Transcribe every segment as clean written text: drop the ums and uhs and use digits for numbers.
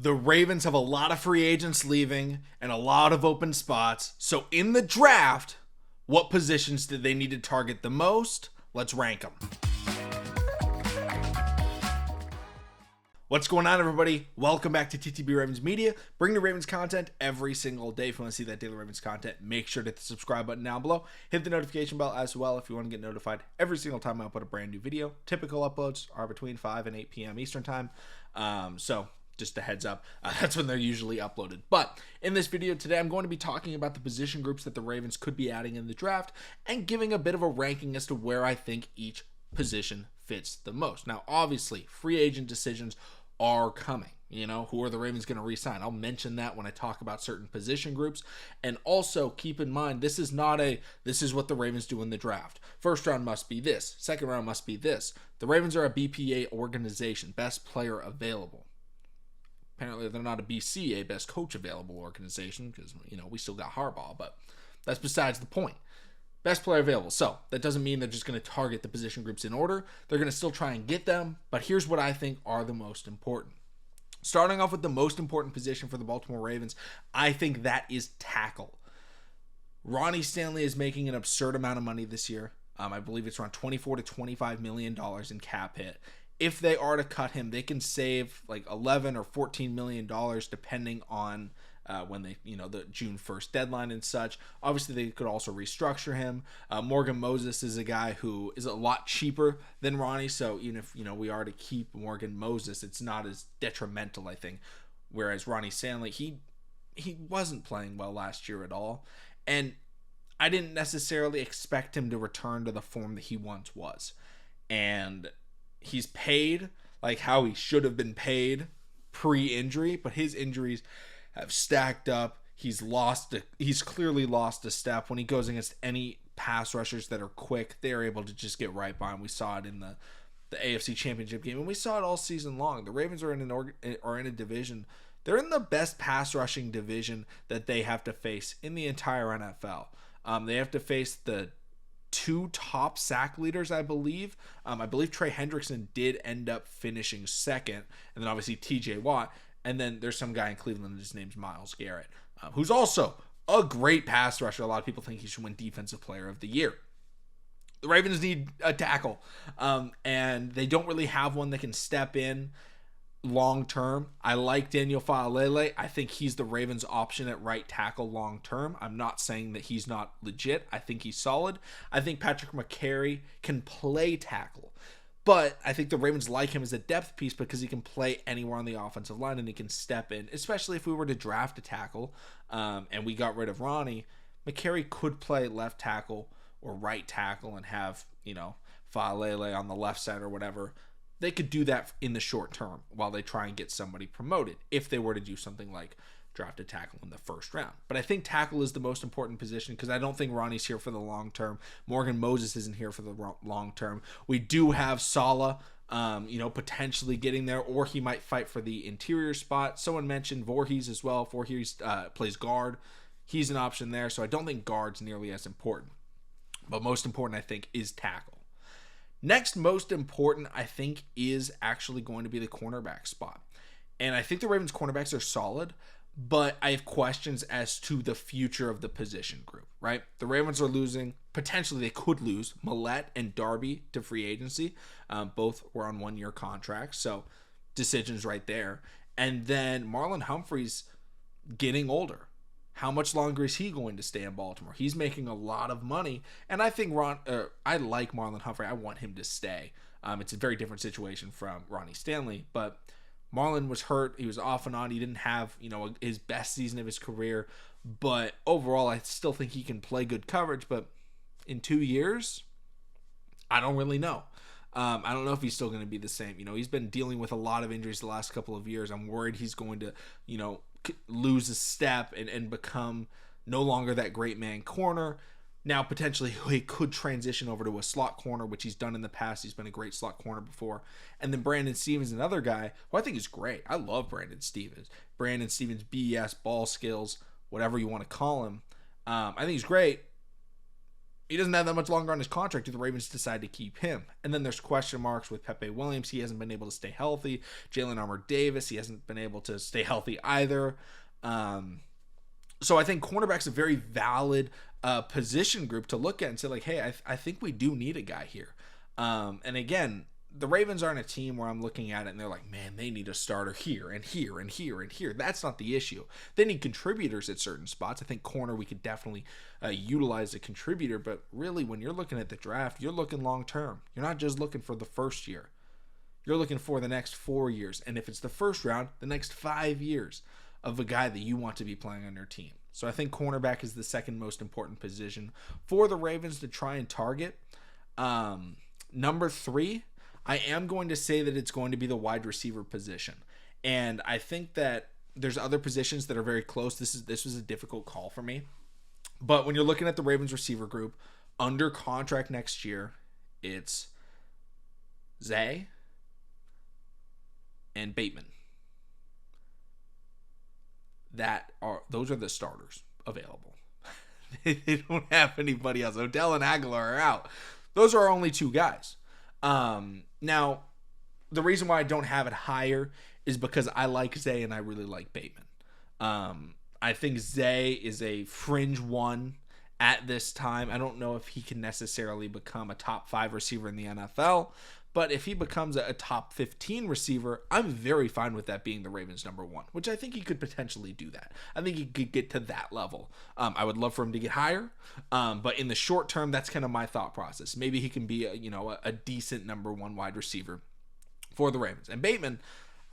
The Ravens have a lot of free agents leaving and a lot of open spots. So in the draft, what positions did they need to target the most? Let's rank them. What's going on, everybody? Welcome back to TTB Ravens Media. Bring the Ravens content every single day. If you want to see that daily Ravens content, make sure to hit the subscribe button down below. Hit the notification bell as well if you want to get notified every single time I put a brand new video. Typical uploads are between 5 and 8 p.m. Eastern time. So just a heads up, that's when they're usually uploaded. But in this video today, I'm going to be talking about the position groups that the Ravens could be adding in the draft and giving a bit of a ranking as to where I think each position fits the most. Now, obviously, free agent decisions are coming. You know, who are the Ravens going to re-sign? I'll mention that when I talk about certain position groups. And also keep in mind, this is what the Ravens do in the draft. First round must be this. Second round must be this. The Ravens are a BPA organization, best player available. Apparently they're not a BCA, best coach available organization, because, you know, we still got Harbaugh, but that's besides the point. Best player available. So that doesn't mean they're just going to target the position groups in order. They're going to still try and get them, but here's what I think are the most important. Starting off with the most important position for the Baltimore Ravens, I think that is tackle. Ronnie Stanley is making an absurd amount of money this year. I believe it's around $24 to $25 million in cap hit. If they are to cut him, they can save like $11 or $14 million depending on when they, the June 1st deadline and such. Obviously, they could also restructure him. Morgan Moses is a guy who is a lot cheaper than Ronnie, so even if, we are to keep Morgan Moses, it's not as detrimental, I think. Whereas Ronnie Stanley, he wasn't playing well last year at all, and I didn't necessarily expect him to return to the form that he once was. And he's paid like how he should have been paid pre-injury, but his injuries have stacked up. He's clearly lost a step. When he goes against any pass rushers that are quick, they're able to just get right by him. We saw it in the AFC Championship game, and we saw it all season long. The Ravens are in a division. They're in the best pass rushing division that they have to face in the entire NFL. They have to face the two top sack leaders, I believe. I believe Trey Hendrickson did end up finishing second, and then obviously TJ Watt. And then there's some guy in Cleveland, his name's Myles Garrett, who's also a great pass rusher. A lot of people think he should win Defensive Player of the Year. The Ravens need a tackle, and they don't really have one that can step in long term. I like Daniel Faalele. I think he's the Ravens' option at right tackle long term. I'm not saying that he's not legit. I think he's solid. I think Patrick McCary can play tackle. But I think the Ravens like him as a depth piece because he can play anywhere on the offensive line and he can step in, especially if we were to draft a tackle and we got rid of Ronnie. McCary could play left tackle or right tackle and have, Faalele on the left side or whatever. They could do that in the short term while they try and get somebody promoted if they were to do something like draft a tackle in the first round. But I think tackle is the most important position because I don't think Ronnie's here for the long term. Morgan Moses isn't here for the long term. We do have Saleh, potentially getting there, or he might fight for the interior spot. Someone mentioned Voorhees as well. Voorhees plays guard. He's an option there, so I don't think guard's nearly as important. But most important, I think, is tackle. Next most important, I think, is actually going to be the cornerback spot. And I think the Ravens cornerbacks are solid, but I have questions as to the future of the position group, right? The Ravens are losing, potentially they could lose, Millette and Darby to free agency. Both were on one-year contracts, so decisions right there. And then Marlon Humphrey's getting older. How much longer is he going to stay in Baltimore? He's making a lot of money, and I think I like Marlon Humphrey. I want him to stay. It's a very different situation from Ronnie Stanley, but Marlon was hurt. He was off and on. He didn't have, his best season of his career. But overall, I still think he can play good coverage. But in 2 years, I don't really know. I don't know if he's still going to be the same. He's been dealing with a lot of injuries the last couple of years. I'm worried he's going to, lose a step and become no longer that great man corner. Now, potentially, he could transition over to a slot corner, which he's done in the past. He's been a great slot corner before. And then Brandon Stevens, another guy who I think is great. I love Brandon Stevens. Brandon Stevens, BS, ball skills, whatever you want to call him. I think he's great. he doesn't have that much longer on his contract if the Ravens decide to keep him. And then there's question marks with Pepe Williams. He hasn't been able to stay healthy. Jalen Armour-Davis, he hasn't been able to stay healthy either. So I think cornerback's a very valid position group to look at and say, like, hey, I think we do need a guy here. And again, the Ravens aren't a team where I'm looking at it and they're like, man, they need a starter here and here and here and here. That's not the issue. They need contributors at certain spots. I think corner, we could definitely utilize a contributor. But really, when you're looking at the draft, you're looking long term. You're not just looking for the first year. You're looking for the next 4 years. And if it's the first round, the next 5 years of a guy that you want to be playing on your team. So I think cornerback is the second most important position for the Ravens to try and target. Number 3, I am going to say that it's going to be the wide receiver position. And I think that there's other positions that are very close. This was a difficult call for me. But when you're looking at the Ravens receiver group, under contract next year, it's Zay and Bateman. Those are the starters available. They don't have anybody else. Odell and Aguilar are out. Those are our only 2 guys. Now, the reason why I don't have it higher is because I like Zay and I really like Bateman. I think Zay is a fringe one at this time. I don't know if he can necessarily become a top 5 receiver in the NFL, but if he becomes a top 15 receiver, I'm very fine with that being the Ravens' number 1, which I think he could potentially do that. I think he could get to that level. I would love for him to get higher, but in the short term, that's kind of my thought process. Maybe he can be a decent number 1 wide receiver for the Ravens. And Bateman,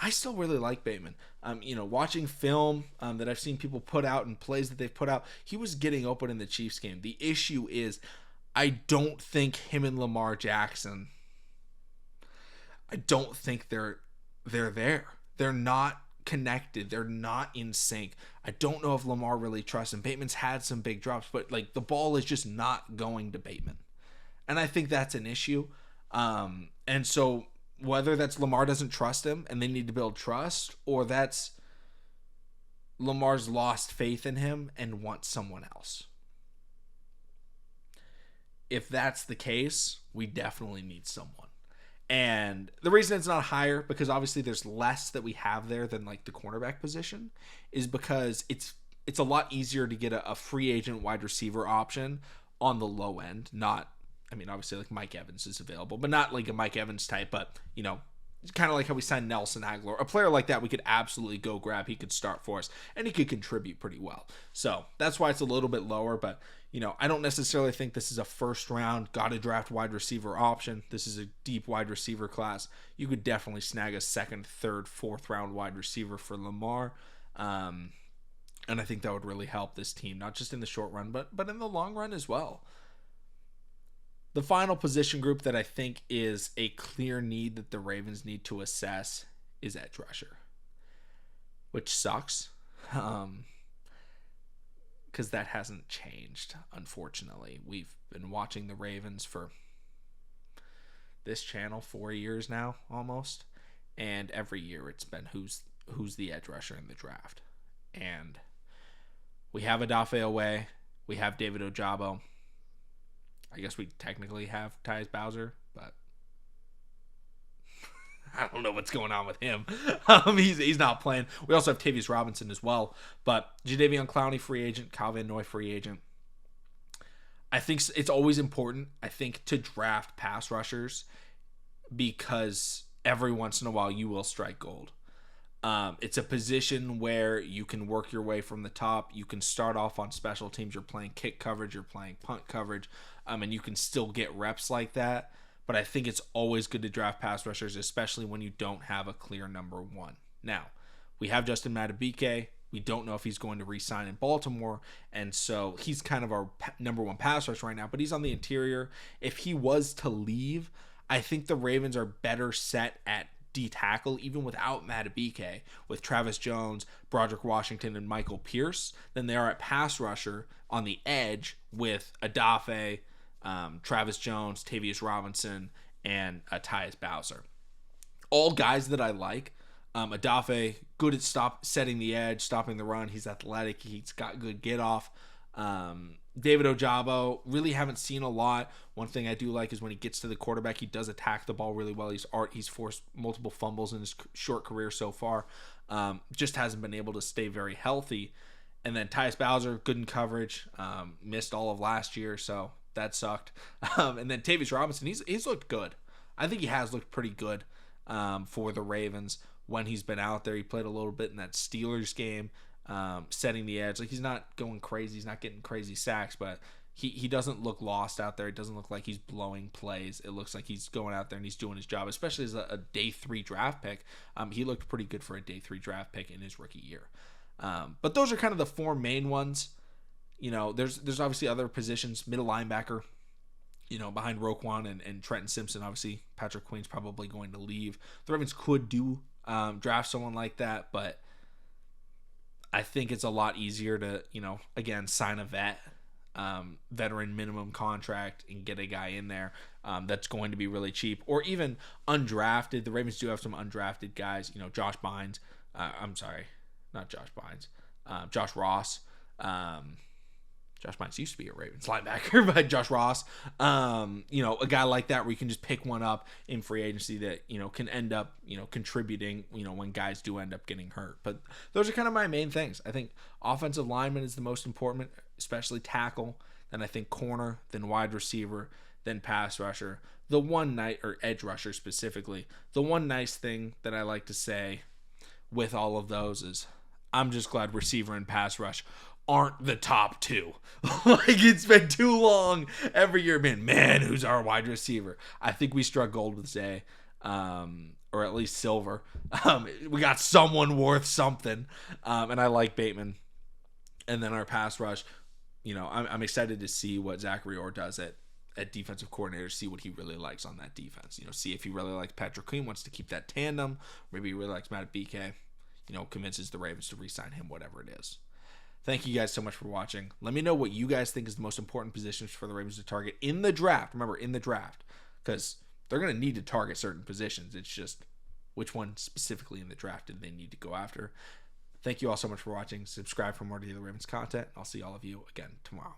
I still really like Bateman. Watching film that I've seen people put out and plays that they've put out, he was getting open in the Chiefs game. The issue is I don't think him and Lamar Jackson, I don't think they're there. They're not connected. They're not in sync. I don't know if Lamar really trusts him. Bateman's had some big drops, but like the ball is just not going to Bateman. And I think that's an issue. And so whether that's Lamar doesn't trust him and they need to build trust, or that's Lamar's lost faith in him and wants someone else. If that's the case, we definitely need someone. And the reason it's not higher, because obviously there's less that we have there than like the cornerback position, is because it's a lot easier to get a free agent wide receiver option on the low end. Obviously like Mike Evans is available, but not like a Mike Evans type, but kind of like how we signed Nelson Aguilar. A player like that we could absolutely go grab. He could start for us and he could contribute pretty well. So that's why it's a little bit lower, but I don't necessarily think this is a first round, got to draft wide receiver option. This is a deep wide receiver class. You could definitely snag a second, third, fourth round wide receiver for Lamar. And I think that would really help this team, not just in the short run, but in the long run as well. The final position group that I think is a clear need that the Ravens need to assess is edge rusher, which sucks. Because that hasn't changed, unfortunately. We've been watching the Ravens for this channel 4 years now, almost. And every year it's been who's the edge rusher in the draft. And we have Odafe Oweh. We have David Ojabo. I guess we technically have Tyus Bowser, but I don't know what's going on with him. He's not playing. We also have Tavius Robinson as well. But Jadeveon Clowney, free agent. Kyle Van Noy, free agent. I think it's always important, to draft pass rushers because every once in a while you will strike gold. It's a position where you can work your way from the top. You can start off on special teams. You're playing kick coverage. You're playing punt coverage. And you can still get reps like that. But I think it's always good to draft pass rushers, especially when you don't have a clear number 1. Now, we have Justin Madubuike. We don't know if he's going to re-sign in Baltimore. And so he's kind of our number 1 pass rush right now. But he's on the interior. If he was to leave, I think the Ravens are better set at D-tackle, even without Madubuike, with Travis Jones, Broderick Washington, and Michael Pierce, than they are at pass rusher on the edge with Odafe, Travis Jones, Tavius Robinson, and Tyus Bowser. All guys that I like. Odafe, good at setting the edge, stopping the run. He's athletic. He's got good get off. David Ojabo, really haven't seen a lot. One thing I do like is when he gets to the quarterback, he does attack the ball really well. He's forced multiple fumbles in his short career so far. Just hasn't been able to stay very healthy. And then Tyus Bowser, good in coverage, missed all of last year, so that sucked. And then Tavius Robinson, he's looked good. I think he has looked pretty good for the Ravens when he's been out there. He played a little bit in that Steelers game. Setting the edge. Like, he's not going crazy. He's not getting crazy sacks, but he doesn't look lost out there. It doesn't look like he's blowing plays. It looks like he's going out there and he's doing his job, especially as a day 3 draft pick. He looked pretty good for a day 3 draft pick in his rookie year. But those are kind of the 4 main ones. There's obviously other positions, middle linebacker, behind Roquan and Trenton Simpson. Obviously, Patrick Queen's probably going to leave. The Ravens could draft someone like that, but I think it's a lot easier to, again, sign a veteran minimum contract and get a guy in there that's going to be really cheap. Or even undrafted. The Ravens do have some undrafted guys. Josh Bynes. I'm sorry, not Josh Bynes. Josh Ross. Josh Bynes used to be a Ravens linebacker, but Josh Ross, a guy like that where you can just pick one up in free agency that, can end up, contributing, when guys do end up getting hurt. But those are kind of my main things. I think offensive lineman is the most important, especially tackle. Then I think corner, then wide receiver, then pass rusher. Or edge rusher specifically. The one nice thing that I like to say with all of those is I'm just glad receiver and pass rush aren't the top 2. Like, it's been too long every year, man, who's our wide receiver? I think we struck gold with Zay, or at least silver. We got someone worth something, and I like Bateman. And then our pass rush, I'm excited to see what Zachary Orr does at defensive coordinator, see what he really likes on that defense. See if he really likes Patrick Queen, wants to keep that tandem. Maybe he really likes Matt BK, convinces the Ravens to re-sign him, whatever it is. Thank you guys so much for watching. Let me know what you guys think is the most important positions for the Ravens to target in the draft. Remember, in the draft, because they're going to need to target certain positions. It's just which one specifically in the draft did they need to go after. Thank you all so much for watching. Subscribe for more Daily Ravens content. I'll see all of you again tomorrow.